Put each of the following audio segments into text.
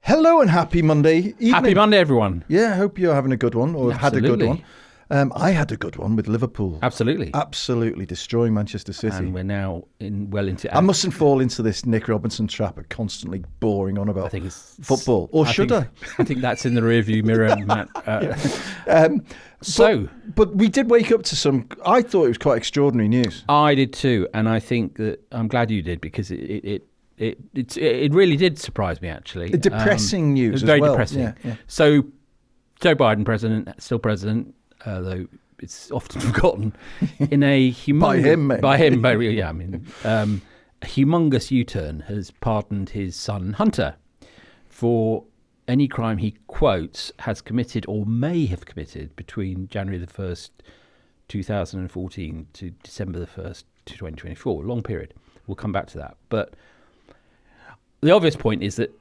Hello and happy Monday evening. Happy Monday, everyone. Yeah, I hope you're having a good one or had a good Absolutely. one. I had a good one with Liverpool. Absolutely. Absolutely destroying Manchester City. And we're now into... I mustn't fall into this Nick Robinson trap of constantly boring on about football. Or should I? I think that's in the rearview mirror, Matt. But we did wake up to some, I thought it was quite extraordinary news. I did too. And I think that I'm glad you did, because it really did surprise me, actually. Depressing news. It was very as well. depressing. Yeah. So, Joe Biden, still president, though it's often forgotten, in a humongous... By him, mate. By him, yeah. I mean, a humongous U-turn has pardoned his son, Hunter, for any crime he quotes has committed or may have committed between January the 1st, 2014 to December the 1st, 2024. Long period. We'll come back to that. But the obvious point is that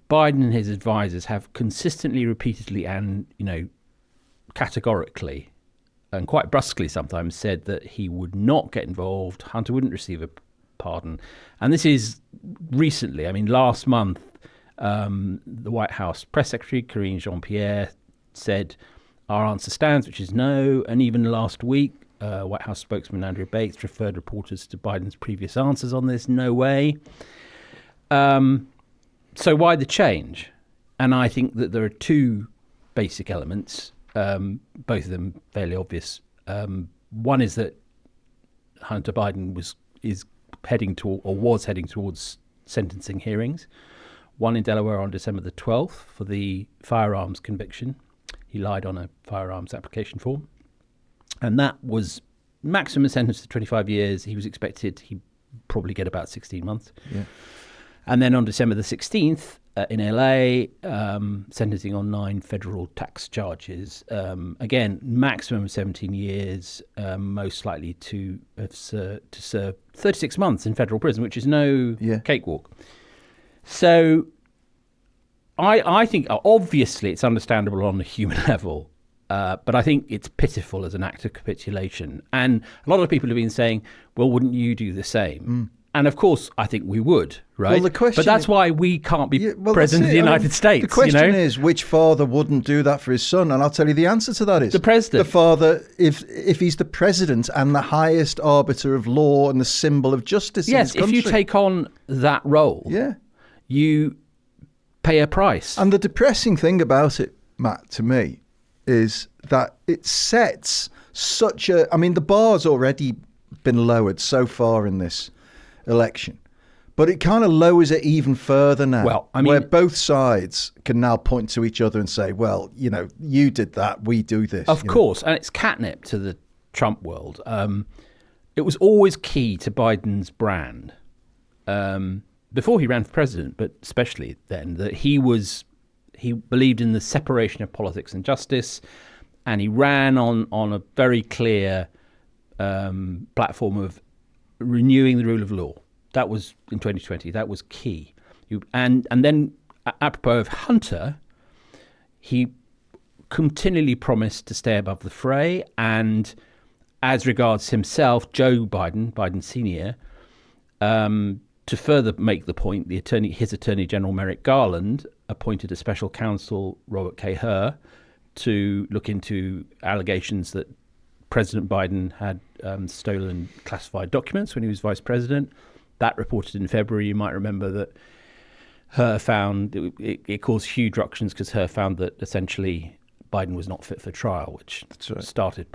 Biden and his advisors have consistently, repeatedly, and categorically, and quite brusquely sometimes, said that he would not get involved. Hunter wouldn't receive a pardon, and this is recently. I mean, last month, the White House press secretary Karine Jean-Pierre said our answer stands, which is no. And even last week, White House spokesman Andrew Bates referred reporters to Biden's previous answers on this. No way. So why the change? And I think that there are two basic elements, both of them fairly obvious. One is that Hunter Biden was heading towards sentencing hearings. One in Delaware on December the 12th for the firearms conviction. He lied on a firearms application form. And that was maximum sentence to 25 years. He was expected he'd probably get about 16 months. Yeah. And then on December the 16th in LA, sentencing on 9 federal tax charges. Again, maximum 17 years, most likely to serve 36 months in federal prison, which is no cakewalk. So I think obviously it's understandable on a human level, but I think it's pitiful as an act of capitulation. And a lot of people have been saying, well, wouldn't you do the same? Mm. And of course, I think we would, right? Well, the question, but that's why we can't be president of the United States. The question is, which father wouldn't do that for his son? And I'll tell you the answer to that is the president. The father, if he's the president and the highest arbiter of law and the symbol of justice in this country. Yes, if you take on that role, you pay a price. And the depressing thing about it, Matt, to me, is that it sets such a... I mean, the bar's already been lowered so far in this election, but it kind of lowers it even further now. Well, I mean, where both sides can now point to each other and say, well, you did that, we do this. Of course, and it's catnip to the Trump world. It was always key to Biden's brand, before he ran for president, but especially then, that he believed in the separation of politics and justice, and he ran on a very clear platform of renewing the rule of law. That was in 2020. That was key. And then, apropos of Hunter, he continually promised to stay above the fray. And as regards himself, Joe Biden Sr., to further make the point, his Attorney General Merrick Garland appointed a special counsel, Robert K. Hur, to look into allegations that President Biden had stolen classified documents when he was vice president. That reported in February. You might remember that Hur found it caused huge ructions because Hur found that essentially Biden was not fit for trial, which started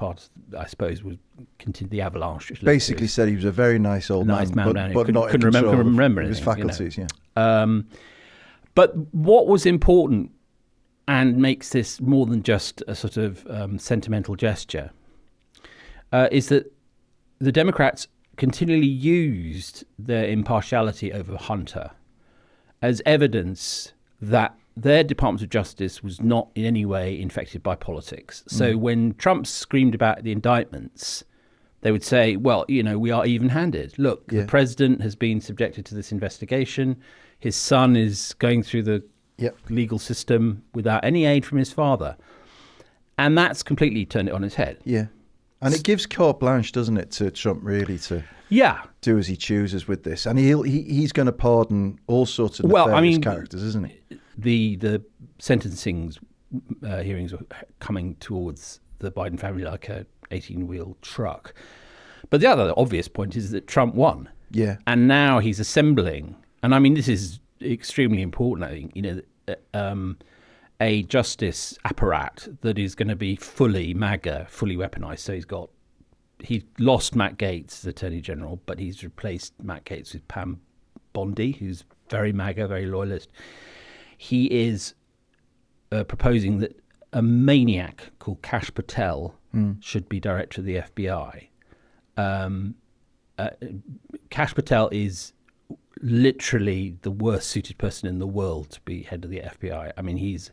I suppose, was continued the avalanche. Basically said he was a very nice old man, but not couldn't remember his faculties. But what was important and makes this more than just a sort of sentimental gesture is that the Democrats continually used their impartiality over Hunter as evidence that their Department of Justice was not in any way infected by politics. So when Trump screamed about the indictments, they would say, well, we are even-handed. Look, the president has been subjected to this investigation. His son is going through the legal system without any aid from his father. And that's completely turned it on its head. Yeah. And it gives carte blanche, doesn't it, to Trump really to do as he chooses with this. And he's going to pardon all sorts of nefarious characters, isn't he? The sentencing hearings were coming towards the Biden family like a 18-wheel truck. But the other obvious point is that Trump won. Yeah. And now he's assembling, and I mean, this is extremely important, I think, a justice apparat that is going to be fully MAGA, fully weaponized. So he lost Matt Gaetz as Attorney General, but he's replaced Matt Gaetz with Pam Bondi, who's very MAGA, very loyalist. He is proposing that a maniac called Kash Patel should be director of the FBI. Kash Patel is literally the worst suited person in the world to be head of the FBI. I mean, he's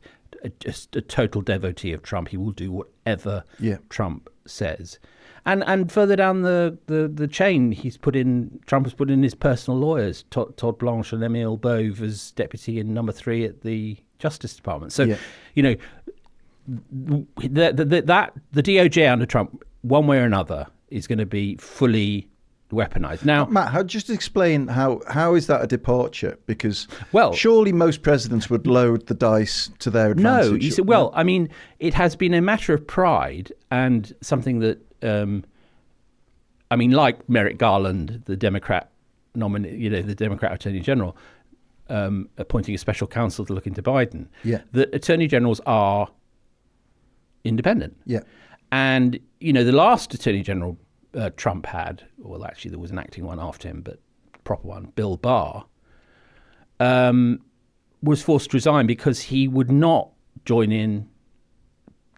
just a total devotee of Trump. He will do whatever Trump says. And further down the chain, Trump has put in his personal lawyers, Todd Blanche and Emile Bove, as deputy and number 3 at the Justice Department. So, the DOJ under Trump, one way or another, is going to be fully weaponized. Now, Matt, just explain how is that a departure? Because well, surely most presidents would load the dice to their advantage. No, you see, well, I mean, it has been a matter of pride and something that, I mean, like Merrick Garland, the Democrat nominee, the Democrat Attorney General, appointing a special counsel to look into Biden. Yeah, that Attorney Generals are independent. Yeah, and the last Attorney General Trump had, well, actually there was an acting one after him, but proper one, Bill Barr, was forced to resign because he would not join in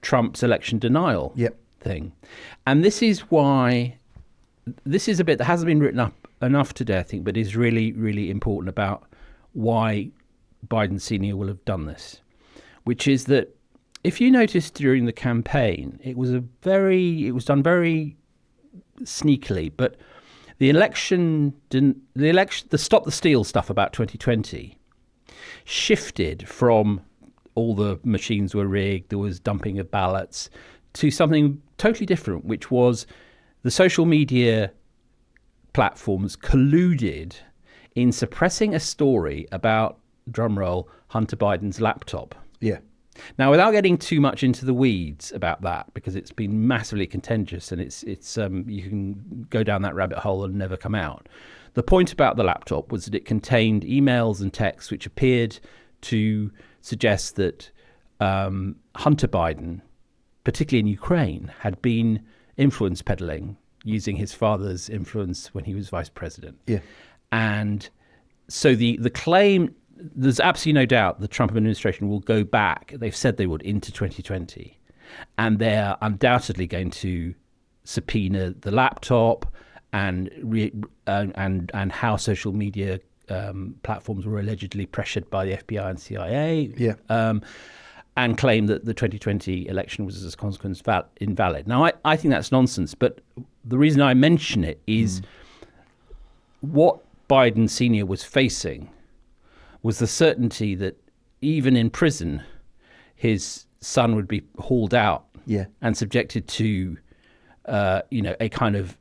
Trump's election denial thing. And this is why, this is a bit that hasn't been written up enough today, I think, but is really, really important about why Biden Sr. will have done this, which is that if you noticed during the campaign, it was done very sneakily, but the Stop the Steal stuff about 2020 shifted from all the machines were rigged, there was dumping of ballots, to something totally different, which was the social media platforms colluded in suppressing a story about, drumroll, Hunter Biden's laptop. Yeah. Now, without getting too much into the weeds about that, because it's been massively contentious and it's you can go down that rabbit hole and never come out. The point about the laptop was that it contained emails and texts which appeared to suggest that Hunter Biden, particularly in Ukraine, had been influence peddling using his father's influence when he was vice president. Yeah. And so the claim, there's absolutely no doubt the Trump administration will go back, they've said they would, into 2020. And they're undoubtedly going to subpoena the laptop and how social media platforms were allegedly pressured by the FBI and CIA. Yeah. And claim that the 2020 election was as a consequence invalid. Now, I think that's nonsense, but the reason I mention it is what Biden Sr. was facing was the certainty that even in prison, his son would be hauled out and subjected to, a kind of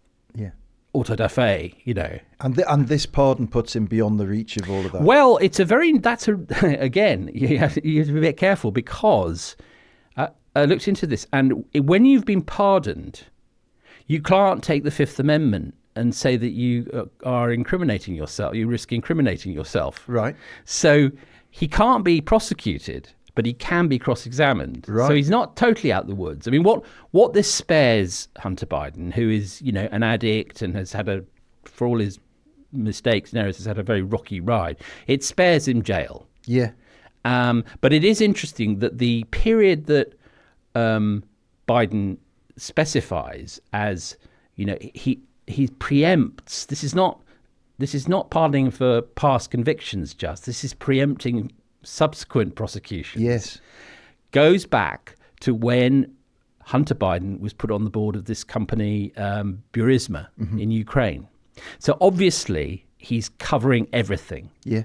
auto da fe, And this pardon puts him beyond the reach of all of that. Well, again, you have to be a bit careful, because I looked into this, and when you've been pardoned, you can't take the Fifth Amendment and say that you are incriminating yourself. You risk incriminating yourself. Right. So he can't be prosecuted, but he can be cross-examined. Right. So he's not totally out the woods. I mean, what this spares Hunter Biden, who is, an addict and has had for all his mistakes and errors, has had a very rocky ride. It spares him jail. Yeah. But it is interesting that the period that Biden specifies as, he preempts. This is not pardoning for past convictions. This is preempting subsequent prosecutions. Yes, goes back to when Hunter Biden was put on the board of this company, Burisma, in Ukraine. So obviously he's covering everything. Yeah,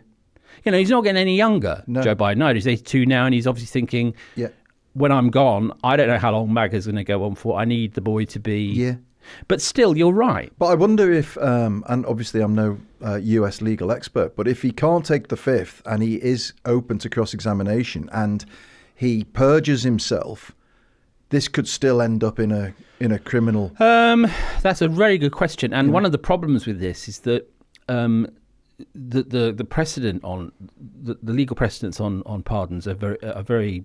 he's not getting any younger. No. Joe Biden, no, he's 82 now, and he's obviously thinking, when I'm gone, I don't know how long MAGA's going to go on for. I need the boy to be But still, you're right. But I wonder if, and obviously I'm no US legal expert, but if he can't take the fifth and he is open to cross-examination and he perjures himself, this could still end up in a criminal. That's a very good question. And one of the problems with this is that the precedent on the legal precedents on pardons are very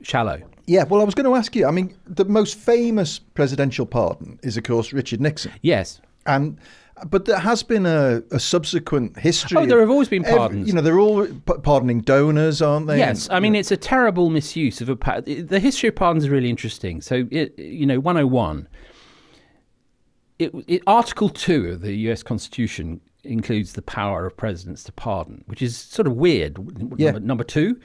shallow. Yeah, well, I was going to ask you. I mean, the most famous presidential pardon is, of course, Richard Nixon. Yes, but there has been a subsequent history. Oh, there have always been pardons. They're all pardoning donors, aren't they? Yes, I mean, it's a terrible misuse of the history of pardons is really interesting. So, 101. Article 2 of the U.S. Constitution includes the power of presidents to pardon, which is sort of weird. Yeah. Number 2.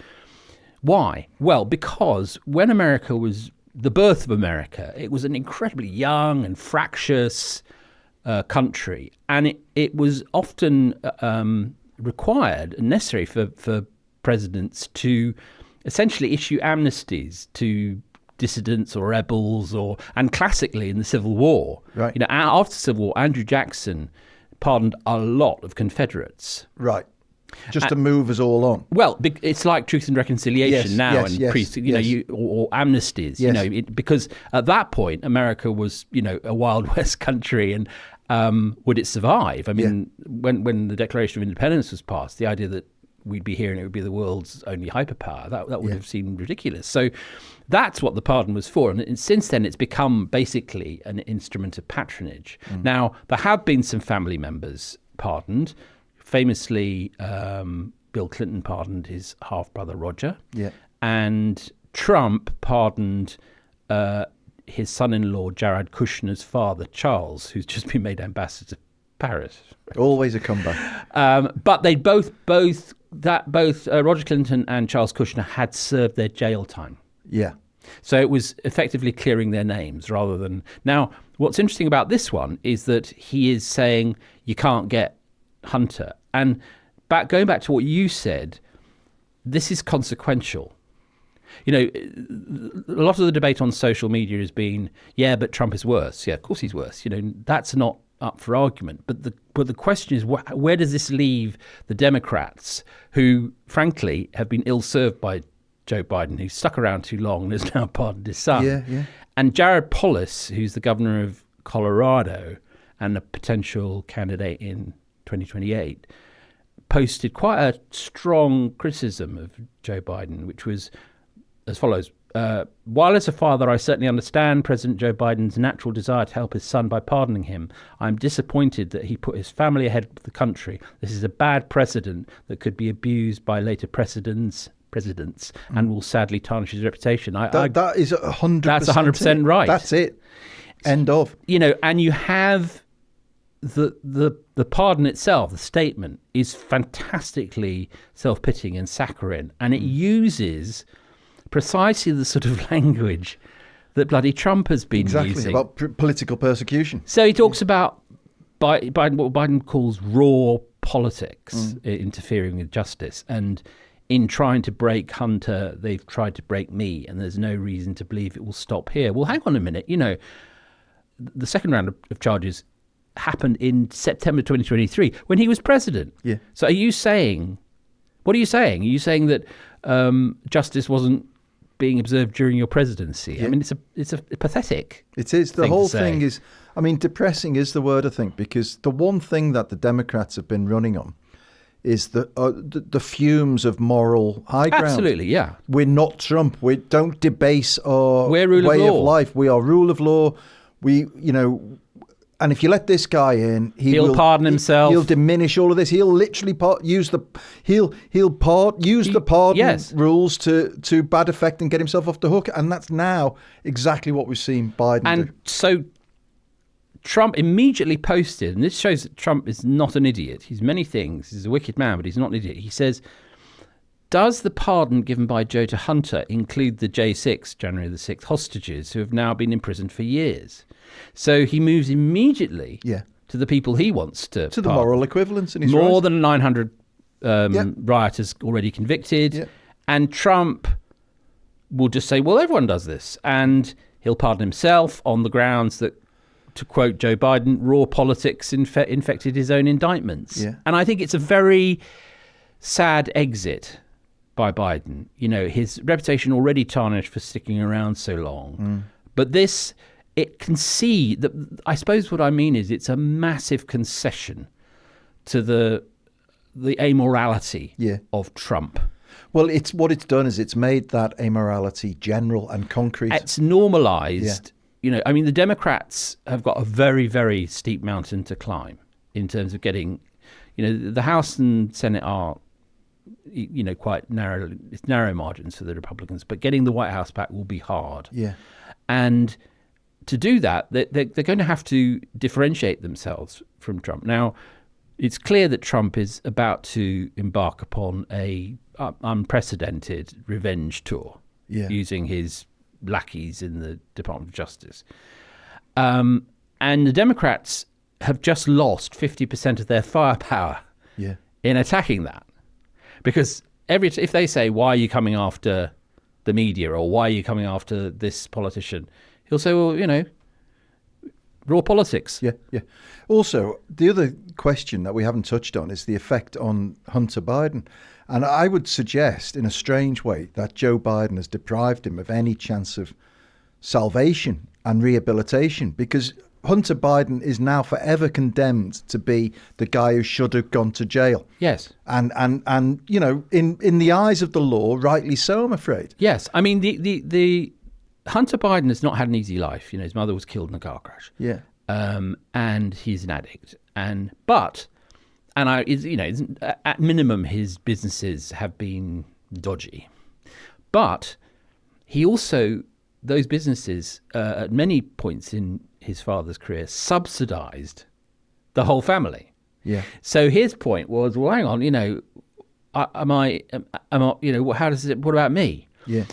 Why? Well, because when America was the birth of America, it was an incredibly young and fractious country, and it was often required and necessary for presidents to essentially issue amnesties to dissidents or rebels, and classically in the Civil War, right? After the Civil War, Andrew Jackson pardoned a lot of Confederates, right? Just to move us all on. Well, it's like Truth and Reconciliation or amnesties. Yes. Because at that point, America was, a Wild West country, and would it survive? I mean, when the Declaration of Independence was passed, the idea that we'd be here and it would be the world's only hyperpower, that would have seemed ridiculous. So that's what the pardon was for. And since then, it's become basically an instrument of patronage. Now, there have been some family members pardoned. Famously, Bill Clinton pardoned his half-brother Roger. Yeah. And Trump pardoned his son-in-law Jared Kushner's father, Charles, who's just been made ambassador to Paris. Always a comeback. But they both Roger Clinton and Charles Kushner had served their jail time. Yeah. So it was effectively clearing their names rather than... Now, what's interesting about this one is that he is saying you can't get Hunter. And going back to what you said, this is consequential. A lot of the debate on social media has been, but Trump is worse. Yeah, of course he's worse. That's not up for argument. But the question is, where does this leave the Democrats, who, frankly, have been ill-served by Joe Biden, who stuck around too long and has now pardoned his son? Yeah. And Jared Polis, who's the governor of Colorado and a potential candidate in 2028, posted quite a strong criticism of Joe Biden, which was as follows. While as a father, I certainly understand President Joe Biden's natural desire to help his son by pardoning him. I'm disappointed that he put his family ahead of the country. This is a bad precedent that could be abused by later presidents and will sadly tarnish his reputation. That is 100%. That's 100% right. That's it. End of. And you have the pardon itself, the statement, is fantastically self-pitying and saccharine, and it uses precisely the sort of language that bloody Trump has been using. About political persecution. So he talks about what Biden calls raw politics interfering with justice, and in trying to break Hunter, they've tried to break me, and there's no reason to believe it will stop here. Well, hang on a minute. The second round of charges happened in September 2023 when he was president. Yeah. So what are you saying? Are you saying that justice wasn't being observed during your presidency? Yeah. I mean, it's a pathetic. It is. The whole thing is, depressing is the word, I think, because the one thing that the Democrats have been running on is the fumes of moral high ground. Absolutely, yeah. We're not Trump. We don't debase our way of life. We are rule of law. And if you let this guy in, he'll pardon himself. He'll diminish all of this. He'll literally use the pardon rules to bad effect and get himself off the hook. And that's now exactly what we've seen Biden do. So Trump immediately posted, and this shows that Trump is not an idiot. He's many things. He's a wicked man, but he's not an idiot. He says, does the pardon given by Joe to Hunter include the J6, January the 6th, hostages who have now been imprisoned for years? So he moves immediately to the people he wants to the moral equivalence. And more than 900 rioters already convicted. Yeah. And Trump will just say, well, everyone does this. And he'll pardon himself on the grounds that to quote Joe Biden, raw politics infected his own indictments. Yeah. And I think it's a very sad exit by Biden. You know, his reputation already tarnished for sticking around so long. But this, it can see that, I suppose what I mean is it's a massive concession to the amorality of Trump. Well, what it's done is it's made that amorality general and concrete. It's normalized. You know, I mean, the Democrats have got a very, very steep mountain to climb in terms of getting, you know, the House and Senate are, you know, quite narrow. It's narrow margins for the Republicans, but getting the White House back will be hard. Yeah. And to do that, they're going to have to differentiate themselves from Trump. Now, it's clear that Trump is about to embark upon a unprecedented revenge tour using his lackeys in the Department of Justice. And the Democrats have just lost 50% of their firepower in attacking that. Because if they say, why are you coming after the media, or why are you coming after this politician? He'll say, well, you know, raw politics. Yeah. Also, the other question that we haven't touched on is the effect on Hunter Biden. And I would suggest, in a strange way, that Joe Biden has deprived him of any chance of salvation and rehabilitation, because Hunter Biden is now forever condemned to be the guy who should have gone to jail. Yes. And you know, in the eyes of the law, rightly so, I'm afraid. Yes. I mean, the Hunter Biden has not had an easy life. You know, his mother was killed in a car crash. Yeah. And he's an addict. At minimum, his businesses have been dodgy. But he also, those businesses, at many points in his father's career, subsidized the whole family. Yeah. So his point was, well, hang on, you know, what about me? Yeah.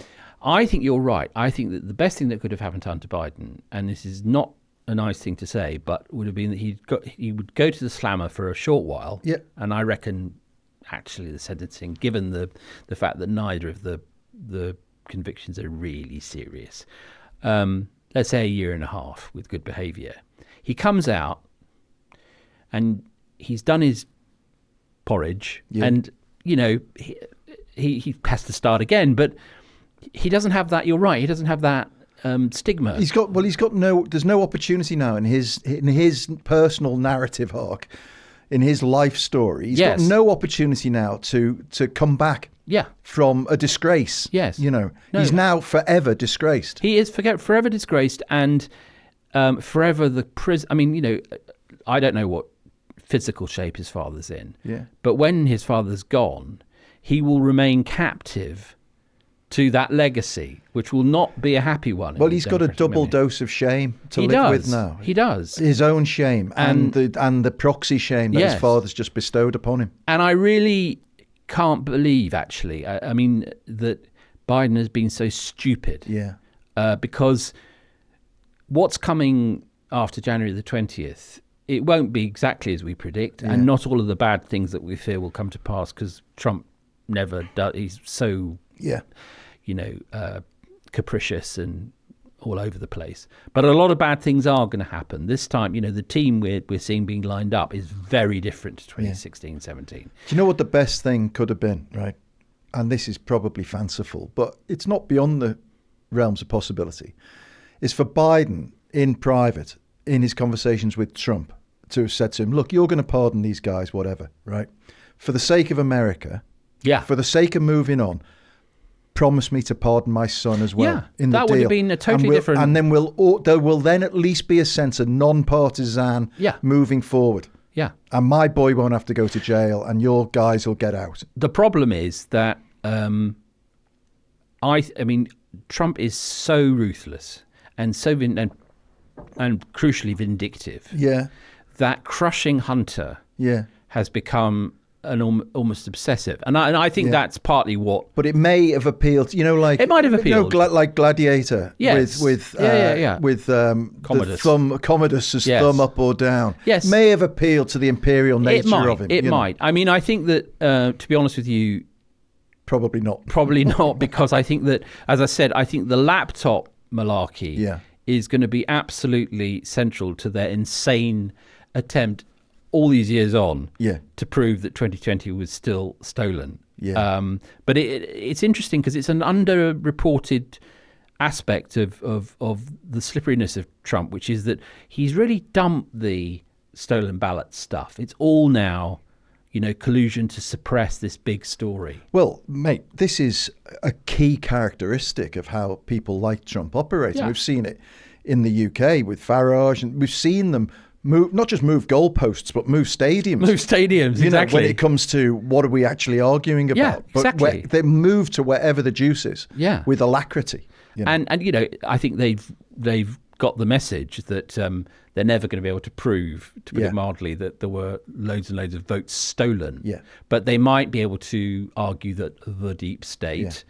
I think you're right. I think that the best thing that could have happened to Hunter Biden, and this is not a nice thing to say, but would have been that he would go to the slammer for a short while. Yeah. And I reckon, actually, the sentencing, given the fact that neither of the convictions are really serious, let's say a year and a half with good behaviour, he comes out and he's done his porridge, and you know he has to start again, but he doesn't have that. You're right. He doesn't have that stigma. There's no opportunity now in his personal narrative arc, in his life story. He's got no opportunity now to come back. Yeah. From a disgrace. Yes. You know, he's now forever disgraced. He is forever disgraced, and forever the prison. I mean, you know, I don't know what physical shape his father's in. Yeah. But when his father's gone, he will remain captive to that legacy, which will not be a happy one. Well, he's got a double dose of shame to live with now. He does. His own shame and the proxy shame that his father's just bestowed upon him. And I really can't believe, actually, I mean, that Biden has been so stupid. Yeah. Because what's coming after January the 20th, it won't be exactly as we predict, and not all of the bad things that we fear will come to pass, because Trump never does. He's so... Yeah. You know, capricious and all over the place. But a lot of bad things are going to happen. This time, you know, the team we're seeing being lined up is very different to 2016, 17. Do you know what the best thing could have been, right? And this is probably fanciful, but it's not beyond the realms of possibility, is for Biden in private, in his conversations with Trump, to have said to him, look, you're going to pardon these guys, whatever, right? For the sake of America, for the sake of moving on, promise me to pardon my son as well. In the that deal. Would have been a totally different. And then there will then at least be a sense of non-partisan moving forward. Yeah. And my boy won't have to go to jail, and your guys will get out. The problem is that I mean, Trump is so ruthless and so and crucially vindictive. Yeah. That crushing Hunter. Has become an almost obsessive, and I think that's partly what. But it may have appealed, you know, like it might have appealed, like Gladiator, with Commodus. Commodus's thumb up or down. Yes, may have appealed to the imperial nature of him. It might. I mean, I think that to be honest with you, probably not, because I think that, as I said, I think the laptop malarkey is going to be absolutely central to their insane attempt all these years on to prove that 2020 was still stolen. Yeah. But it's interesting because it's an underreported aspect of the slipperiness of Trump, which is that he's really dumped the stolen ballot stuff. It's all now, collusion to suppress this big story. Well, mate, this is a key characteristic of how people like Trump operate. Yeah. We've seen it in the UK with Farage, and we've seen them not just move goalposts, but move stadiums. Exactly. When it comes to what are we actually arguing about. Yeah, exactly. But they move to wherever the juice is with alacrity. And I think they've got the message that they're never going to be able to prove, to put it mildly, that there were loads and loads of votes stolen. Yeah. But they might be able to argue that the deep state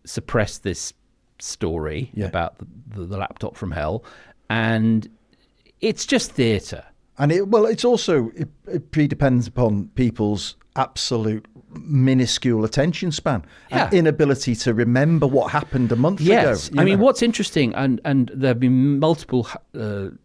suppressed this story about the laptop from hell, and it's just theatre. And it's also, it pre-depends upon people's absolute minuscule attention span and inability to remember what happened a month ago. I mean, what's interesting, and there have been multiple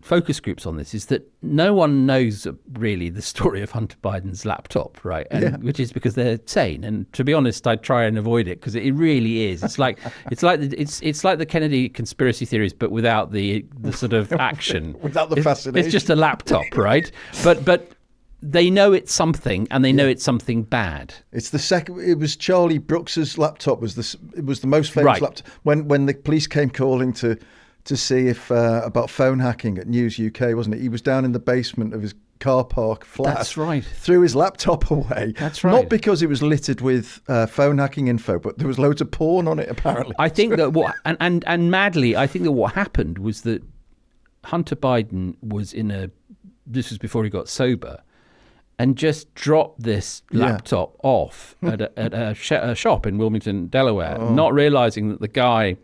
focus groups on this, is that no one knows really the story of Hunter Biden's laptop, right? Which is because they're sane. And to be honest, I try and avoid it because it really is. It's like the Kennedy conspiracy theories, but without the sort of action, without the fascination. It's just a laptop, right? But they know it's something, and they know it's something bad. It's the second. It was Charlie Brooks's laptop. It was the most famous laptop when the police came calling to see if about phone hacking at News UK, wasn't it? He was down in the basement of his car park flat. That's right. Threw his laptop away. That's right. Not because it was littered with phone hacking info, but there was loads of porn on it. Apparently, I think that and madly, I think that what happened was that Hunter Biden was this was before he got sober, and just dropped this laptop off at a shop in Wilmington, Delaware, not realizing that the guy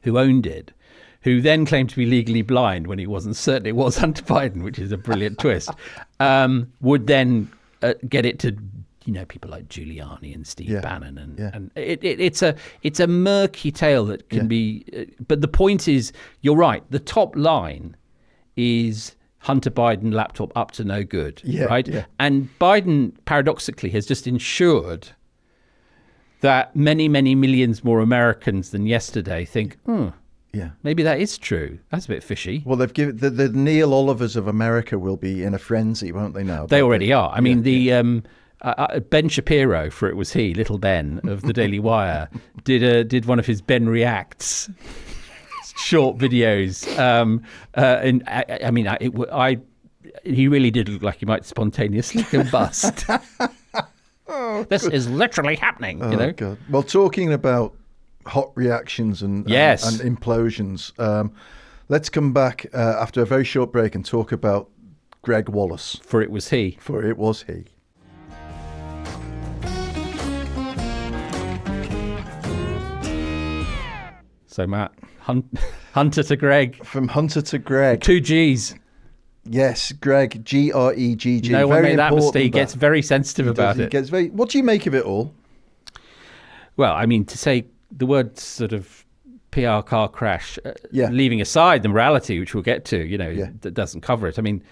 who owned it, who then claimed to be legally blind when he wasn't certain it was Hunter Biden, which is a brilliant twist, would then get it to people like Giuliani and Steve Bannon, and it's a murky tale that can be. But the point is, you're right. The top line is Hunter Biden laptop up to no good, right? Yeah. And Biden, paradoxically, has just ensured that many, many millions more Americans than yesterday think, maybe that is true. That's a bit fishy. Well, they've given the Neil Olivers of America will be in a frenzy, won't they now? They already are. I mean, Ben Shapiro, for it was he, Little Ben of the Daily Wire, did one of his Ben Reacts short videos. He really did look like he might spontaneously combust. This is literally happening. God. Well, talking about hot reactions and implosions, let's come back after a very short break and talk about Gregg Wallace. For it was he. For it was he. So, Matt, Hunter to Gregg. From Hunter to Gregg. 2 G's. Yes, Gregg, Greggg. No one made that mistake. He gets very sensitive about it. What do you make of it all? Well, I mean, to say the word sort of PR car crash, leaving aside the morality, which we'll get to, that doesn't cover it. I mean,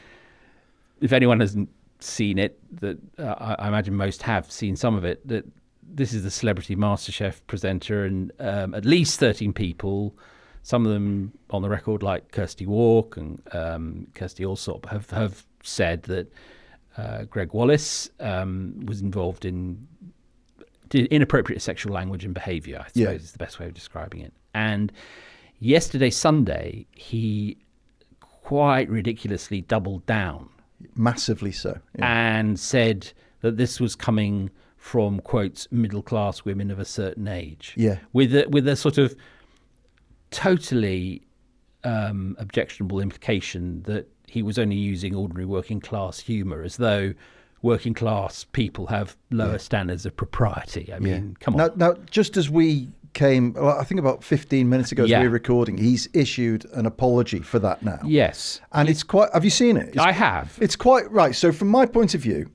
if anyone hasn't seen it, that I imagine most have seen some of it, that this is the Celebrity MasterChef presenter, and at least 13 people, some of them on the record like Kirsty Walk and Kirsty Allsop, have said that Gregg Wallace was involved in inappropriate sexual language and behaviour, I suppose is the best way of describing it. And yesterday, Sunday, he quite ridiculously doubled down. Massively so. Yeah. And said that this was coming from, quotes, middle-class women of a certain age. Yeah. With a sort of totally objectionable implication that he was only using ordinary working-class humour, as though working-class people have lower standards of propriety. I mean, come on. Now, just as we came, I think about 15 minutes ago as we were recording, he's issued an apology for that now. Yes. And it's quite, have you seen it? I have. It's quite, right. So from my point of view,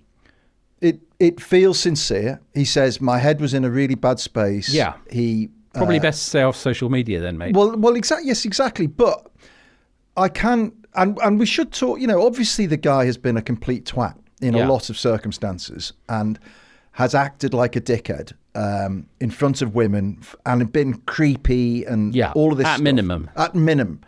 it feels sincere. He says, my head was in a really bad space. Yeah. He Probably best to stay off social media then, mate. Well, exactly. Yes, exactly. But I can, and we should talk. Obviously, the guy has been a complete twat in a lot of circumstances and has acted like a dickhead in front of women and been creepy and all of this. At minimum. At minimum.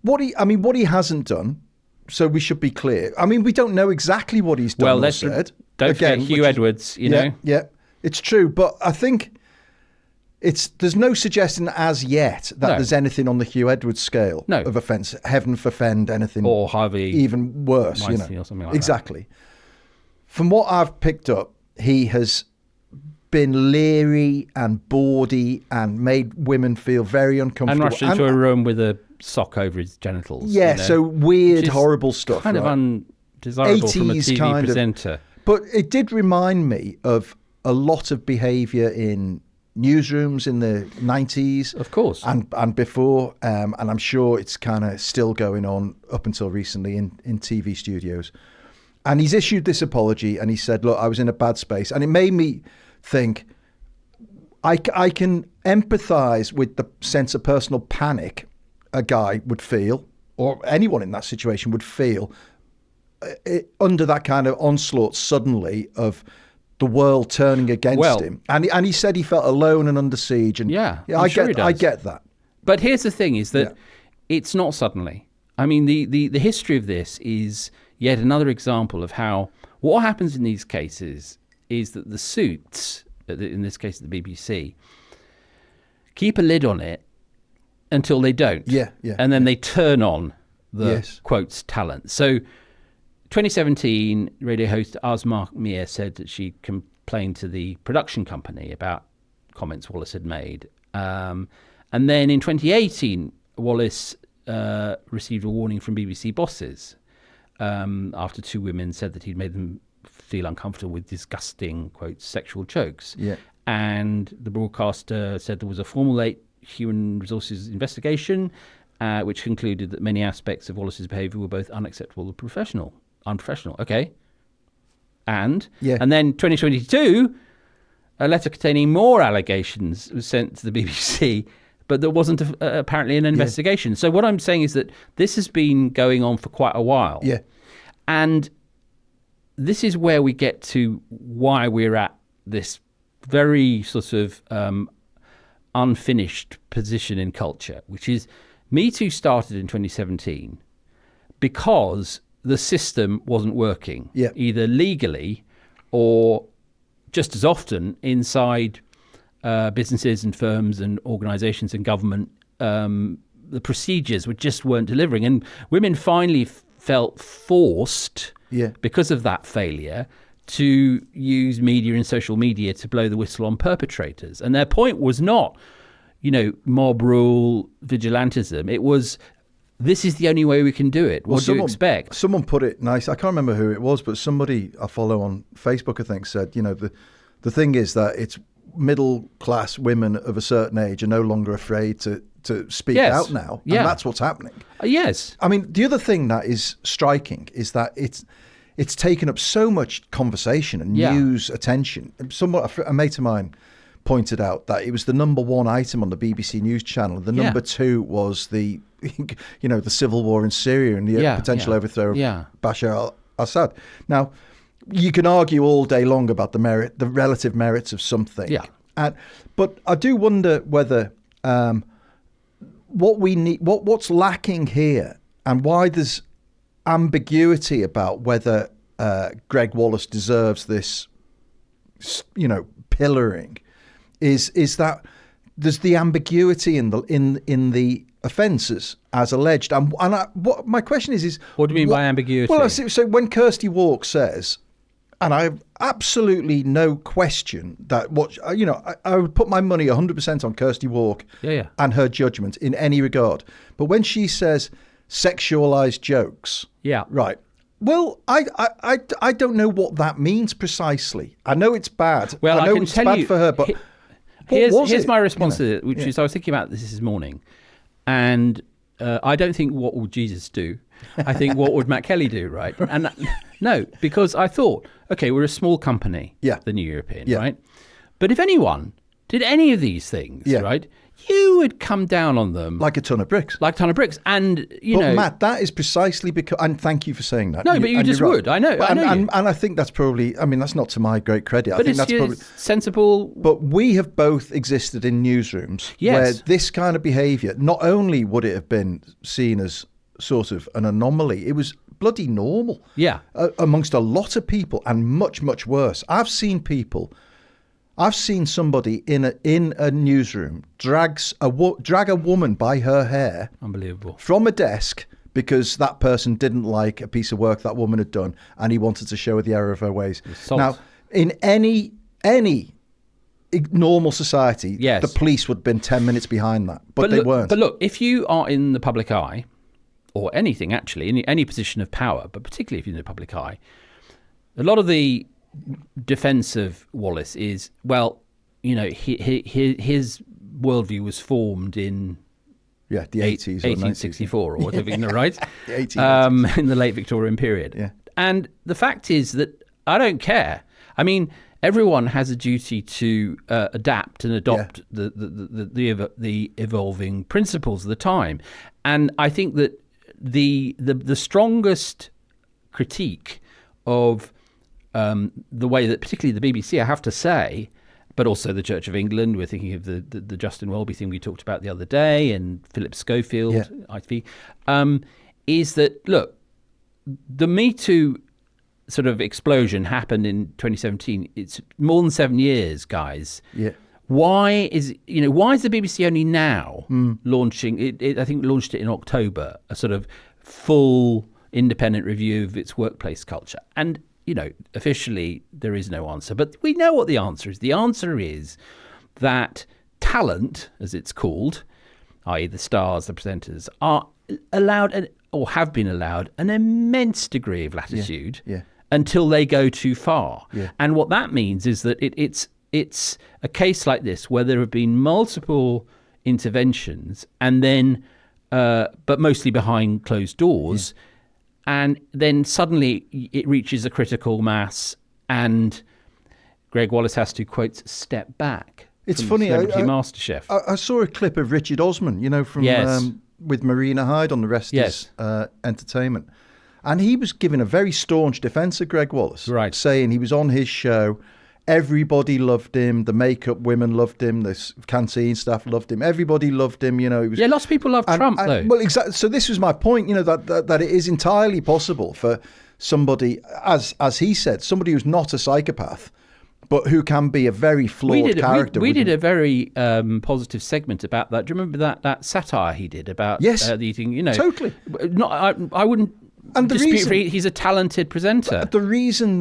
What he hasn't done. So we should be clear. I mean, we don't know exactly what he's done or said. Don't forget Hugh Edwards. know. Yeah, it's true. But I think. There's no suggestion as yet that there's anything on the Hugh Edwards scale of offence. Heaven forfend anything, or Harvey, even worse. Or something like exactly. That. From what I've picked up, he has been leery and bawdy and made women feel very uncomfortable. And rushed into a room with a sock over his genitals. Yeah, so weird, horrible stuff. Kind of undesirable from a TV presenter. But it did remind me of a lot of behaviour in newsrooms in the 90s, of course, and before, and I'm sure it's kind of still going on up until recently in TV studios. And he's issued this apology, and he said, "Look, I was in a bad space," and it made me think. I can empathise with the sense of personal panic a guy would feel, or anyone in that situation would feel, under that kind of onslaught suddenly of the world turning against him, and he said he felt alone and under siege. And I get that. But here's the thing: is that it's not suddenly. I mean, the history of this is yet another example of how what happens in these cases is that the suits, in this case the BBC, keep a lid on it until they don't. And then they turn on the quotes talent. So. 2017, radio host Asma Mir said that she complained to the production company about comments Wallace had made. And then in 2018, Wallace received a warning from BBC bosses after two women said that he'd made them feel uncomfortable with disgusting, quote, sexual jokes. And the broadcaster said there was a formal human resources investigation, which concluded that many aspects of Wallace's behaviour were both unacceptable and unprofessional. Okay. And then 2022, a letter containing more allegations was sent to the BBC, but there wasn't apparently an investigation. So what I'm saying is that this has been going on for quite a while. And this is where we get to why we're at this very sort of unfinished position in culture, which is Me Too started in 2017 because the system wasn't working, either legally or just as often inside businesses and firms and organisations and government. The procedures weren't delivering. And women finally felt forced, because of that failure, to use media and social media to blow the whistle on perpetrators. And their point was not, mob rule, vigilantism. It was, this is the only way we can do it. What do you expect? Someone put it nice. I can't remember who it was, but somebody I follow on Facebook, I think, said, the thing is that it's middle-class women of a certain age are no longer afraid to speak out now. And that's what's happening. Yes. I mean, the other thing that is striking is that it's taken up so much conversation and news attention. A mate of mine pointed out that it was the number one item on the BBC News channel. The number two was the civil war in Syria and the potential overthrow of Bashar al-Assad. Now, you can argue all day long about the relative merits of something. But I do wonder whether what we need, what's lacking here, and why there's ambiguity about whether Gregg Wallace deserves this, pillaring, is that there's the ambiguity in the offences as alleged. And what my question is what do you mean by ambiguity? Well, so when Kirsty Walk says, and I have absolutely no question that I would put my money 100% on Kirsty Walk and her judgment in any regard. But when she says sexualized jokes, right. Well, I don't know what that means precisely. I know it's bad. Well, I know can it's tell bad you, for her, but here's my response to it, which is I was thinking about this morning, and I don't think what would Jesus do. I think what would Matt Kelly do, right? And no, because I thought, okay, we're a small company, the New European, right? But if anyone did any of these things, right, you would come down on them like a ton of bricks. And, But Matt, that is precisely because, and thank you for saying that. No, but you just would. I know. And I think that's probably, I mean, that's not to my great credit. But I think that's probably sensible. But we have both existed in newsrooms where this kind of behaviour, not only would it have been seen as sort of an anomaly, it was bloody normal. Yeah. Amongst a lot of people, and much, much worse. I've seen somebody in a newsroom drag a woman by her hair, unbelievable, from a desk because that person didn't like a piece of work that woman had done, and he wanted to show her the error of her ways. Assault. Now, in any normal society, the police would have been 10 minutes behind that, but they weren't. But look, if you are in the public eye, or anything actually, in any position of power, but particularly if you're in the public eye, a lot of the defense of Wallace is, well, his worldview was formed in the 80s, 1864 or whatever, right? The in the late Victorian period. Yeah. And the fact is that I don't care. I mean, everyone has a duty to adapt and adopt the evolving principles of the time. And I think that the strongest critique of the way that, particularly the BBC, I have to say, but also the Church of England, we're thinking of the Justin Welby thing we talked about the other day, and Philip Schofield, ITV, is that, look, the Me Too sort of explosion happened in 2017. It's more than 7 years, guys. Yeah. Why is the BBC only now launching it? I think launched it in October, a sort of full independent review of its workplace culture. And, officially there is no answer, but we know what the answer is. The answer is that talent, as it's called, i.e. the stars, the presenters, are allowed or have been allowed an immense degree of latitude until they go too far. Yeah. And what that means is that it's a case like this where there have been multiple interventions and then, but mostly behind closed doors, and then suddenly it reaches a critical mass and Gregg Wallace has to, quote, step back. It's funny. MasterChef. I saw a clip of Richard Osman, from with Marina Hyde on The Rest is Entertainment. And he was giving a very staunch defence of Gregg Wallace, saying he was on his show. Everybody loved him. The makeup women loved him. The canteen staff loved him. Everybody loved him. He was, lots of people love Trump, though. Well, exactly. So this was my point. That it is entirely possible for somebody, as he said, somebody who's not a psychopath, but who can be a very flawed character. We did a very positive segment about that. Do you remember that satire he did about the eating? Totally. I wouldn't dispute. He's a talented presenter. The reason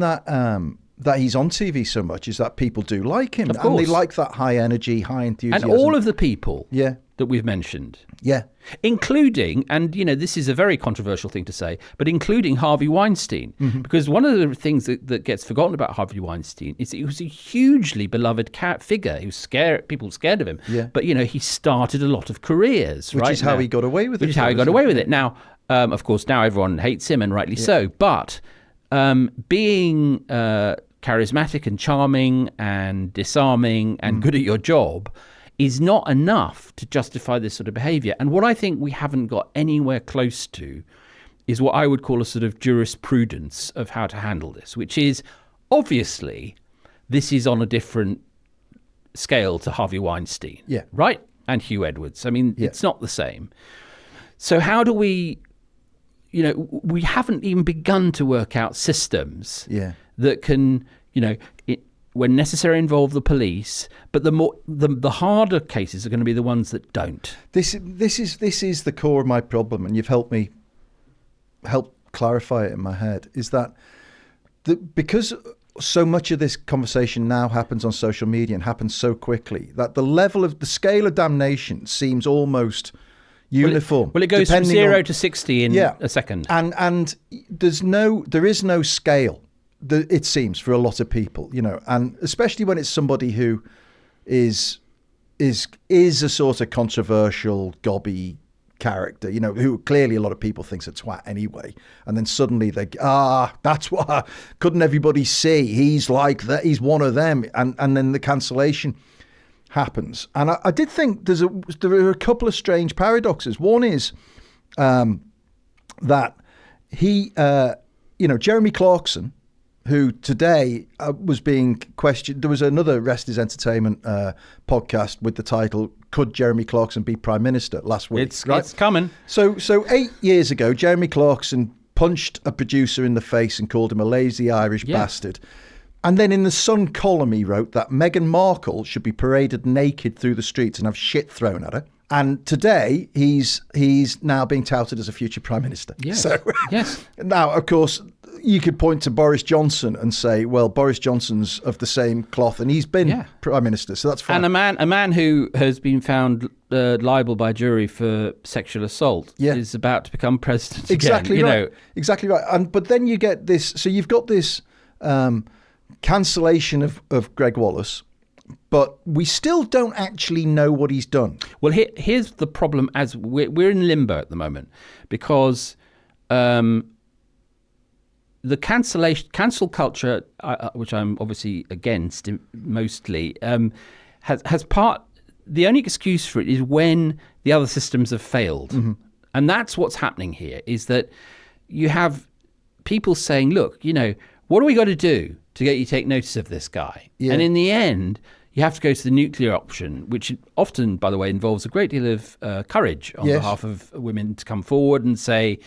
that he's on TV so much is that people do like him. Of course. And they like that high energy, high enthusiasm. And all of the people that we've mentioned. Yeah. Including, and this is a very controversial thing to say, but including Harvey Weinstein. Mm-hmm. Because one of the things that gets forgotten about Harvey Weinstein is that he was a hugely beloved figure. He was people were scared of him. Yeah. But, he started a lot of careers, Which is how he got away with it. Which is how he got away with it. Now, of course, now everyone hates him, and rightly so. But being charismatic and charming and disarming and good at your job is not enough to justify this sort of behaviour. And what I think we haven't got anywhere close to is what I would call a sort of jurisprudence of how to handle this, which is, obviously, this is on a different scale to Harvey Weinstein, right? And Hugh Edwards. I mean, it's not the same. So how do we, we haven't even begun to work out systems that can, when necessary, involve the police, but the harder cases are going to be the ones that don't. This is the core of my problem, and you've helped clarify it in my head. Is that because so much of this conversation now happens on social media and happens so quickly that the scale of damnation seems almost uniform. Well, it goes from 0 to 60 in a second, and there is no scale. It seems for a lot of people, and especially when it's somebody who is a sort of controversial, gobby character, who clearly a lot of people think's a twat anyway, and then suddenly that's what couldn't everybody see? He's like that. He's one of them, and then the cancellation. happens. And I did think there are a couple of strange paradoxes. One is that he, Jeremy Clarkson, who today was being questioned. There was another Rest is Entertainment podcast with the title, Could Jeremy Clarkson be Prime Minister, last week. It's coming. So 8 years ago, Jeremy Clarkson punched a producer in the face and called him a lazy Irish bastard. And then in the Sun column, he wrote that Meghan Markle should be paraded naked through the streets and have shit thrown at her. And today, he's now being touted as a future Prime Minister. Yes. So, yes. Now, of course, you could point to Boris Johnson and say, well, Boris Johnson's of the same cloth and he's been Prime Minister, so that's fine. And a man who has been found liable by jury for sexual assault is about to become president exactly again. Right. Exactly right. But then you get this, so you've got this cancellation of Gregg Wallace, but we still don't actually know what he's done. Well, here's the problem, as we're in limbo at the moment, because the cancel culture, which I'm obviously against mostly, has the only excuse for it is when the other systems have failed. Mm-hmm. And that's what's happening here, is that you have people saying, look, what do we got to do to get you to take notice of this guy? Yeah. And in the end, you have to go to the nuclear option, which often, by the way, involves a great deal of courage on behalf of women to come forward and say,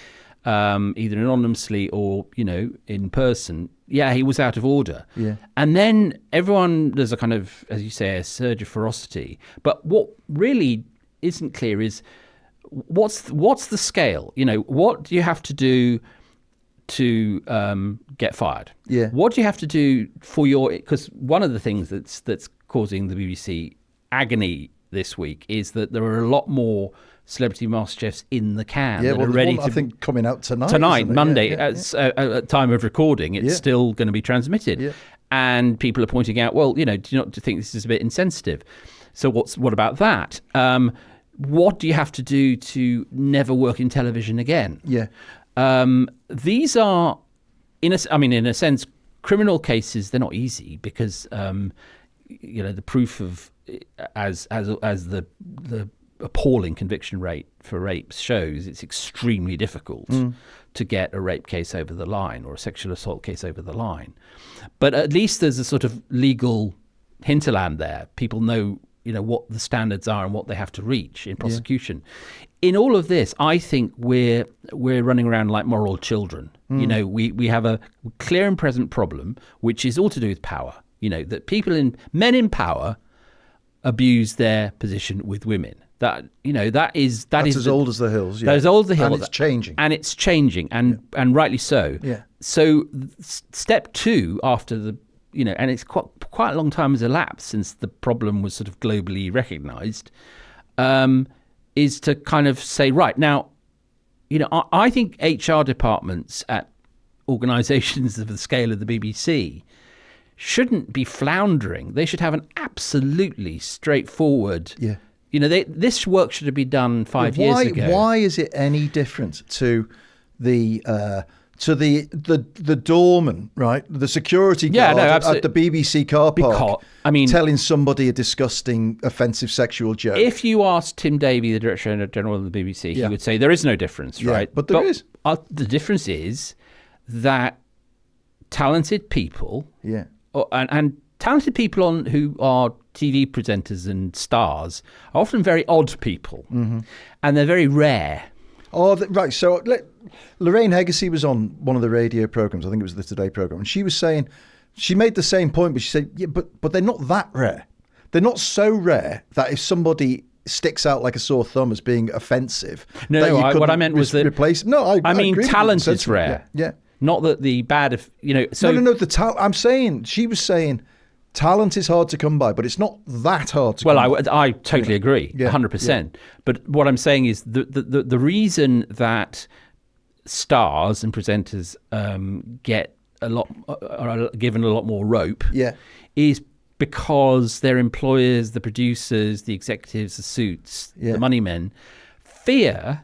either anonymously or, in person, he was out of order. Yeah. And then there's a kind of, as you say, a surge of ferocity. But what really isn't clear is what's the scale? What do you have to do to get fired? Yeah. What do you have to do for because one of the things that's causing the BBC agony this week is that there are a lot more Celebrity MasterChefs in the can that are ready to... I think coming out tonight. Tonight, Monday, at time of recording, it's still going to be transmitted. Yeah. And people are pointing out, well, do you not think this is a bit insensitive? So what about that? What do you have to do to never work in television again? Yeah. These are, in a sense, criminal cases. They're not easy because, the proof of as the appalling conviction rate for rapes shows, it's extremely difficult to get a rape case over the line or a sexual assault case over the line. But at least there's a sort of legal hinterland there. People know, what the standards are and what they have to reach in prosecution. Yeah. In all of this, I think we're running around like moral children. We have a clear and present problem, which is all to do with power. That men in power abuse their position with women. That's as old as the hills. Yeah. That is old as the hills. And it's changing. And rightly so. Yeah. So step two after the, and it's quite a long time has elapsed since the problem was sort of globally recognised, is to kind of say, right, now, I think HR departments at organisations of the scale of the BBC shouldn't be floundering. They should have an absolutely straightforward... Yeah. This work should have been done 5 years ago. Why is it any different to the doorman, right? The security guard at the BBC car park, telling somebody a disgusting, offensive sexual joke. If you asked Tim Davie, the Director General of the BBC, he would say there is no difference, right? But there is. The difference is that talented people, and talented people who are TV presenters and stars are often very odd people, and they're very rare. Oh, right. So Lorraine Heggessy was on one of the radio programs. I think it was the Today program, and she was saying, she made the same point, but she said, but they're not that rare. They're not so rare that if somebody sticks out like a sore thumb as being offensive, what I meant was that replace. No, I mean talent is rare. Yeah. Not that the bad, So no. The talent. I'm saying, she was saying, talent is hard to come by, but it's not that hard to come by. Well, I totally agree, 100%. Yeah. But what I'm saying is the reason that stars and presenters get are given a lot more rope is because their employers, the producers, the executives, the suits, the money men, fear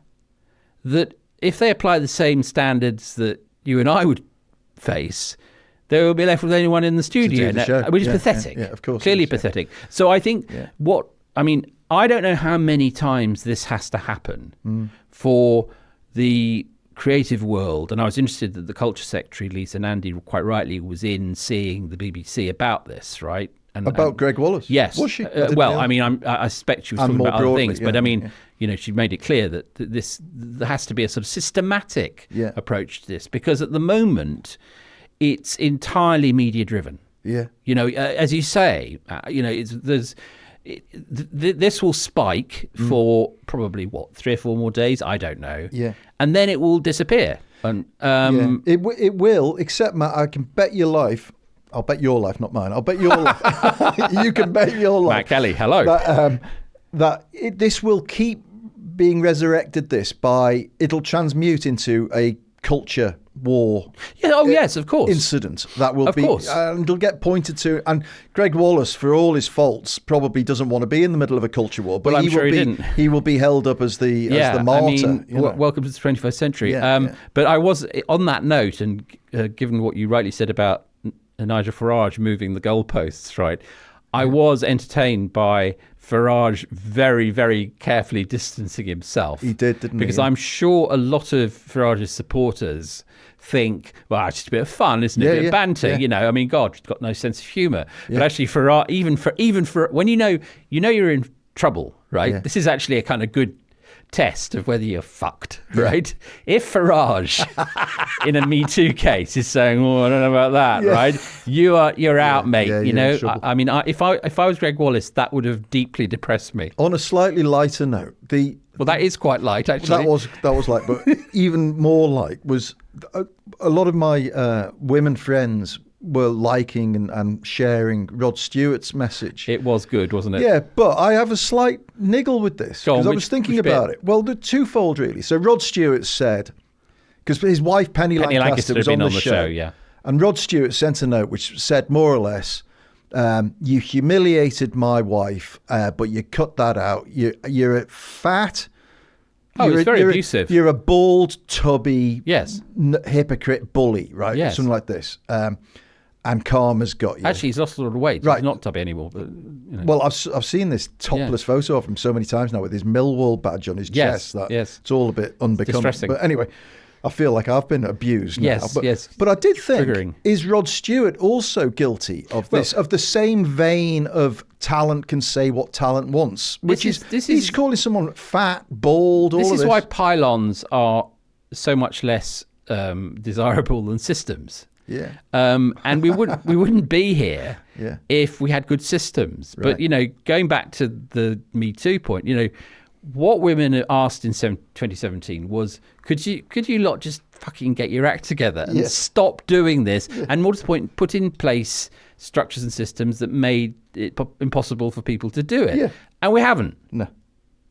that if they apply the same standards that you and I would face, they will be left with anyone in the studio, which is pathetic. Yeah, of course. Clearly pathetic. So I think I don't know how many times this has to happen for the creative world. And I was interested that the Culture Secretary, Lisa Nandy, quite rightly, was in seeing the BBC about this, right? About Gregg Wallace? Yes. Was she? I suspect she was talking about other things. Yeah, but she made it clear that there has to be a sort of systematic approach to this, because at the moment it's entirely media driven. Yeah. As you say, this will spike for probably 3 or 4 more days. I don't know. Yeah. And then it will disappear. And it will. Except, Matt, I can bet your life. I'll bet your life, not mine. I'll bet your life. You can bet your life. Matt Kelly, hello. This will keep being resurrected. It'll transmute into a culture war. Yeah. Oh, yes, of course. Incident that will be, course. And it'll get pointed to. And Gregg Wallace, for all his faults, probably doesn't want to be in the middle of a culture war. But I'm sure he didn't. He will be held up as the martyr. Welcome to the 21st century. But I was on that note, and given what you rightly said about Nigel Farage moving the goalposts, right? I was entertained by Farage very, very carefully distancing himself. He did, didn't he? Because I'm sure a lot of Farage's supporters think, well, it's just a bit of fun, isn't it? A bit of banter, God, he's got no sense of humour. But actually, Farage, even for when you know you're in trouble, right? Yeah. This is actually a kind of good test of whether you're fucked, right? If Farage in a Me Too case is saying, "Oh, I don't know about that," right? You're out, mate. If I was Gregg Wallace, that would have deeply depressed me. On a slightly lighter note, that is quite light, actually. That was light, but even more light was a lot of my women friends were liking and sharing Rod Stewart's message. It was good, wasn't it? Yeah, but I have a slight niggle with this because I was thinking about it. Well, the twofold, really. So Rod Stewart said, because his wife Penny Lancaster was on the show, yeah. And Rod Stewart sent a note which said more or less, you humiliated my wife, but you cut that out. You're a fat... it's very abusive. You're a bald, tubby, hypocrite bully, right? Yes. Something like this. And karma's got you. Actually, he's lost a lot of weight. Right. He's not tubby anymore. But, Well, I've seen this topless photo of him so many times now with his Millwall badge on his chest. It's all a bit unbecoming. Distressing. But anyway, I feel like I've been abused now. Yes. But I did think, is Rod Stewart also guilty of this, of the same vein of talent can say what talent wants, which he's calling someone fat, bald, all of this. This is why pylons are so much less desirable than systems. Yeah. And we wouldn't be here if we had good systems. Right. But, going back to the Me Too point, what women asked in 2017 was, could you lot just fucking get your act together and stop doing this? And more to the point, put in place structures and systems that made it impossible for people to do it. Yeah. And we haven't. No.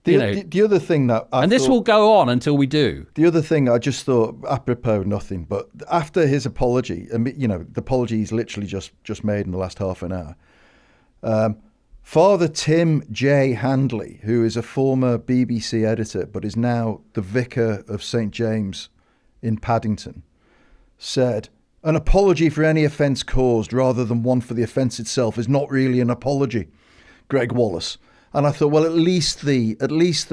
The other thing that this will go on until we do. The other thing I just thought, apropos nothing, but after his apology, the apology he's literally just made in the last half an hour, Father Tim J. Handley, who is a former BBC editor but is now the vicar of St. James in Paddington, said, an apology for any offence caused rather than one for the offence itself is not really an apology, Gregg Wallace. And I thought, well, at least the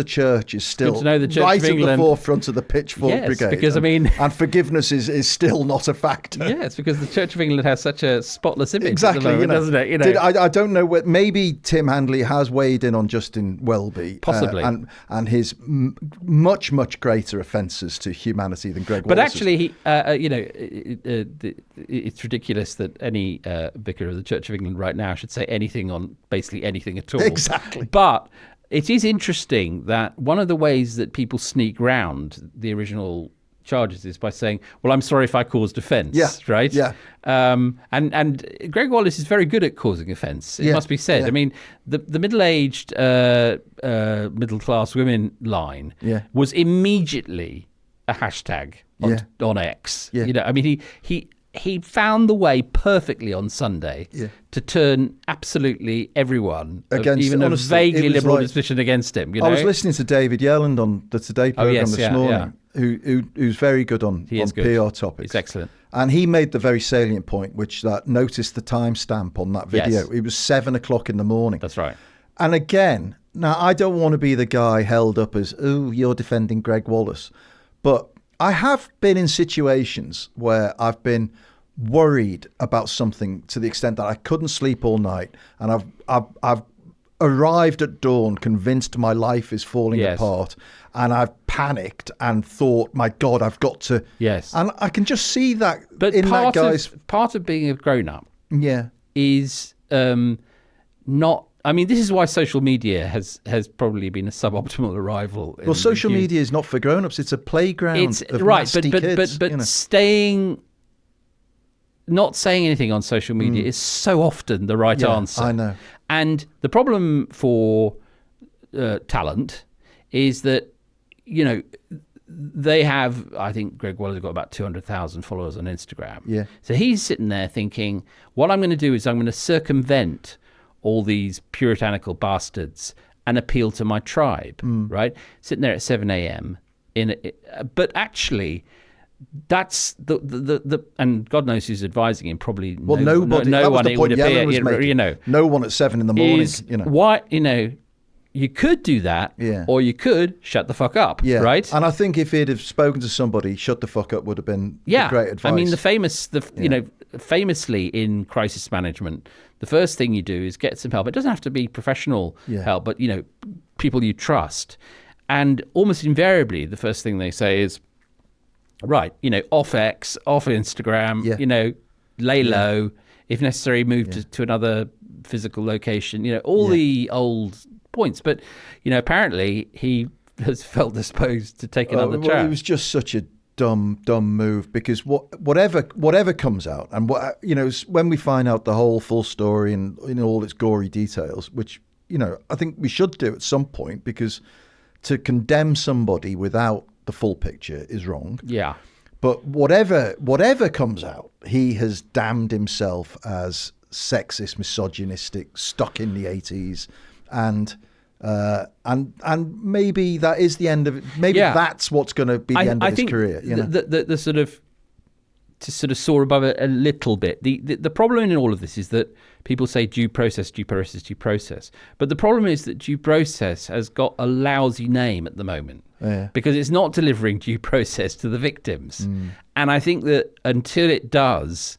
church is still right at the forefront of the pitchfork brigade. Because and forgiveness is still not a factor. Yes, because the Church of England has such a spotless image exactly, at the moment, doesn't it? I don't know. Maybe Tim Handley has weighed in on Justin Welby, possibly, and his much greater offences to humanity than Gregg Wallace. But actually, it's ridiculous that any vicar of the Church of England right now should say anything on basically anything at all. Exactly. But it is interesting that one of the ways that people sneak round the original charges is by saying, well, I'm sorry if I caused offence, right? Yeah. And Gregg Wallace is very good at causing offence, it must be said. Yeah. I mean, the middle-aged, middle-class women line was immediately a hashtag on X. Yeah. He found the way perfectly on Sunday to turn absolutely everyone against, even a vaguely liberal disposition against him. I was listening to David Yelland on the Today programme this morning, who's very good on PR topics. He's excellent. And he made the very salient point, which that notice the timestamp on that video. Yes. It was 7:00 in the morning. That's right. And again, now I don't want to be the guy held up as, oh, you're defending Gregg Wallace. But I have been in situations where I've been worried about something to the extent that I couldn't sleep all night. And I've arrived at dawn convinced my life is falling apart. And I've panicked and thought, my God, I've got to. Yes. And I can just see that But in that guy's. part of being a grown-up Yeah. is not... I mean, this is why social media has probably been a suboptimal arrival. Well, social media is not for grown-ups. It's a playground of nasty kids. But not saying anything on social media is so often the right answer. I know. And the problem for talent is that, they have, I think Gregg Wallace has got about 200,000 followers on Instagram. Yeah. So he's sitting there thinking, what I'm going to do is I'm going to circumvent all these puritanical bastards and appeal to my tribe, right? Sitting there at 7 a.m. But actually, that's the and God knows who's advising him. Probably nobody. No that was one. the point Yellen was making. No one at 7 in the morning. Why? You could do that, or you could shut the fuck up, right? And I think if he'd have spoken to somebody, shut the fuck up would have been great advice. I mean, famously in crisis management, the first thing you do is get some help. It doesn't have to be professional help, but people you trust. And almost invariably, the first thing they say is, right, off X, off Instagram, lay low, if necessary, move to another physical location. All the old points, but apparently he has felt disposed to take another chance. It was just such a dumb move, because whatever comes out, and when we find out the whole full story and all its gory details, which I think we should do at some point, because to condemn somebody without the full picture is wrong. Yeah. But whatever comes out, he has damned himself as sexist, misogynistic, stuck in the 80s. And maybe that is the end of it. Maybe that's what's going to be the end of his career. The sort of to sort of soar above it a little bit. The problem in all of this is that people say due process. But the problem is that due process has got a lousy name at the moment because it's not delivering due process to the victims. And I think that until it does,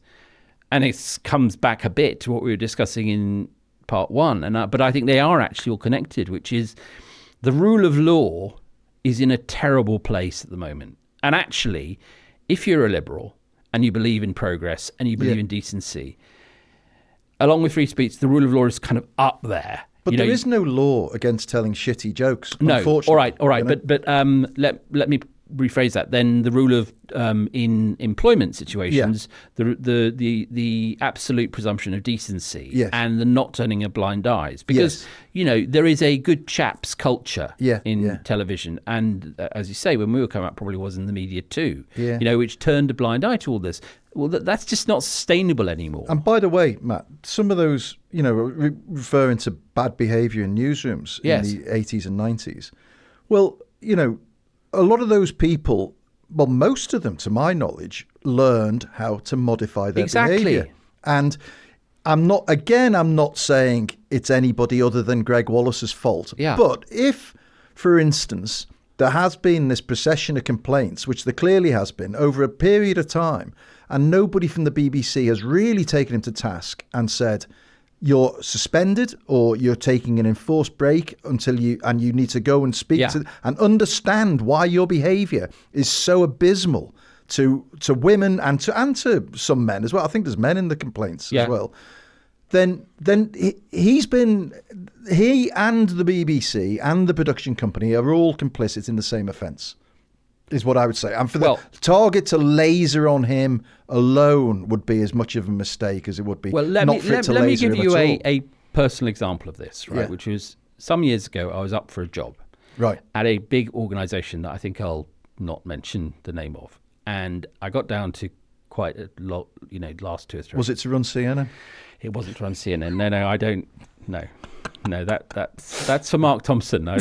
and it comes back a bit to what we were discussing in part one, but I think they are actually all connected, which is the rule of law is in a terrible place at the moment. And actually, if you're a liberal and you believe in progress and you believe in decency, along with free speech, the rule of law is kind of up there. But there is no law against telling shitty jokes. No, unfortunately. all right. But let me rephrase that. Then the rule of in employment situations, the absolute presumption of decency and the not turning a blind eyes, because there is a good chaps culture in television, and as you say, when we were coming up, probably was in the media too. Which turned a blind eye to all this. Well, that's just not sustainable anymore. And by the way, Matt, some of those, referring to bad behaviour in newsrooms in the 80s and 90s, well, a lot of those people, well, most of them, to my knowledge, learned how to modify their behaviour. And I'm not saying it's anybody other than Gregg Wallace's fault. Yeah. But if, for instance, there has been this procession of complaints, which there clearly has been, over a period of time, and nobody from the BBC has really taken him to task and said, you're suspended or you're taking an enforced break until you need to go and speak to and understand why your behaviour is so abysmal to women and to some men as well. I think there's men in the complaints as well. Then he and the BBC and the production company are all complicit in the same offence, is what I would say. And for the target to laser on him alone would be as much of a mistake as it would be let me give you a personal example of this, right? Which was some years ago. I was up for a job, right, at a big organisation that I think I'll not mention the name of, and I got down to quite a lot, last 2 or 3. Was it to run CNN? It wasn't to run CNN. No, I don't. No, that's for Mark Thompson. I'm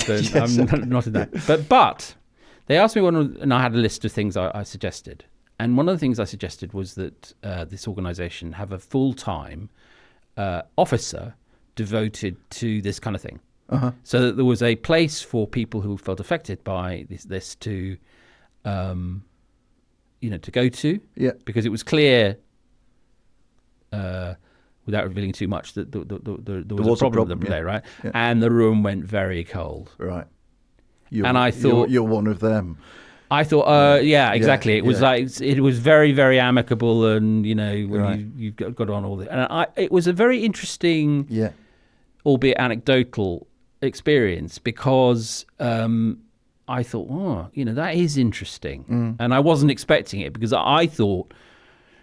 not in that. But they asked me and I had a list of things I suggested. And one of the things I suggested was that this organisation have a full-time officer devoted to this kind of thing. So that there was a place for people who felt affected by this to, to go to. Yeah. Because it was clear, without revealing too much, that there was a problem there, right? Yeah. And the room went very cold. Right. And I thought you're one of them. I thought, exactly. It was it was very, very amicable, and when you got on all this, and it was a very interesting, albeit anecdotal experience, because I thought, that is interesting, and I wasn't expecting it, because I thought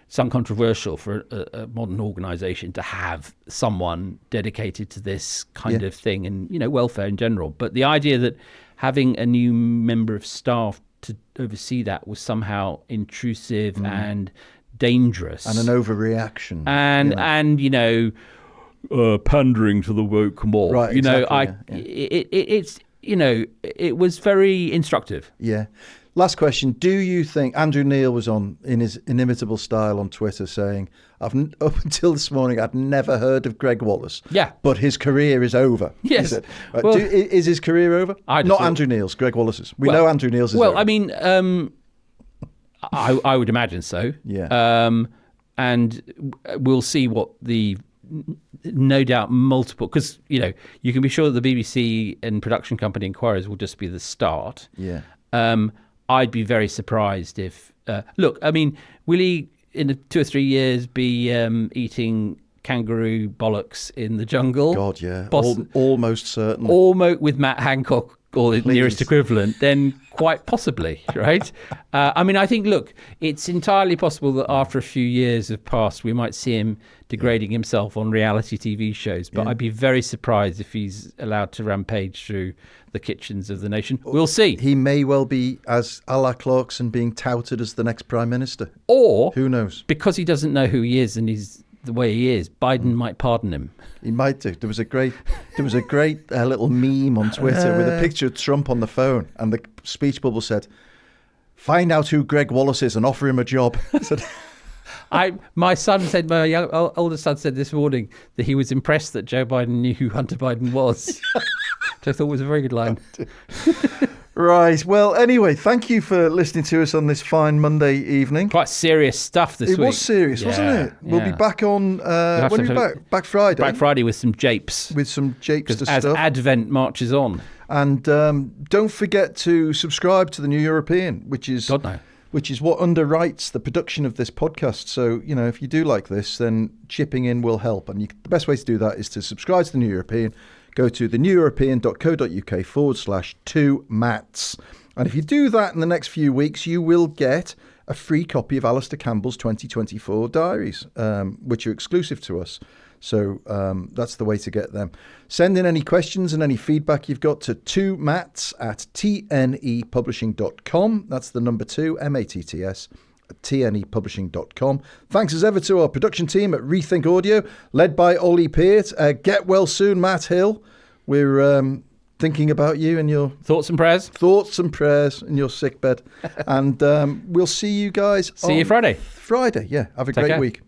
it's uncontroversial for a modern organisation to have someone dedicated to this kind of thing, and welfare in general. But the idea that having a new member of staff to oversee that was somehow intrusive and dangerous, and an overreaction, and pandering to the woke mob. Right, it was very instructive. Yeah. Last question: do you think Andrew Neil was on in his inimitable style on Twitter saying, up until this morning, I'd never heard of Gregg Wallace. Yeah. But his career is over. Yes. Is it? Well, is his career over? Not Andrew Neil's, Gregg Wallace's. We know Andrew Neil's is over. Well, I mean, I would imagine so. Yeah. And we'll see what the, no doubt, multiple, because, you can be sure that the BBC and production company inquiries will just be the start. Yeah. I'd be very surprised if, will he, in 2 or 3 years, be eating kangaroo bollocks in the jungle? God, yeah. Almost certainly. Almost with Matt Hancock, or the nearest equivalent, then quite possibly, right? I think, look, it's entirely possible that after a few years have passed, we might see him degrading himself on reality TV shows, but I'd be very surprised if he's allowed to rampage through the kitchens of the nation. We'll see. He may well be, as a la Clarkson, being touted as the next Prime Minister. Or, who knows? Because he doesn't know who he is and he's the way he is, Biden might pardon him. He might do. There was a great little meme on Twitter with a picture of Trump on the phone, and the speech bubble said, "Find out who Gregg Wallace is and offer him a job." My older son said this morning that he was impressed that Joe Biden knew who Hunter Biden was, which I thought was a very good line. Right. Well, anyway, thank you for listening to us on this fine Monday evening. Quite serious stuff this week. It was serious, wasn't it? We'll be back on, when are we back? Back Friday. Back Friday with some japes. With some japes as stuff. Advent marches on. And don't forget to subscribe to The New European, which is what underwrites the production of this podcast. So, if you do like this, then chipping in will help. And the best way to do that is to subscribe to The New European. Go to theneweuropean.co.uk/2mats. And if you do that in the next few weeks, you will get a free copy of Alistair Campbell's 2024 diaries, which are exclusive to us. So that's the way to get them. Send in any questions and any feedback you've got to 2mats@tnepublishing.com. That's the number 2, MATTS, at tnepublishing.com. Thanks as ever to our production team at Rethink Audio, led by Ollie Peart. Get well soon, Matt Hill. We're thinking about you and your thoughts and prayers in your sickbed. And we'll see you guys you Friday. Yeah. Have a great week.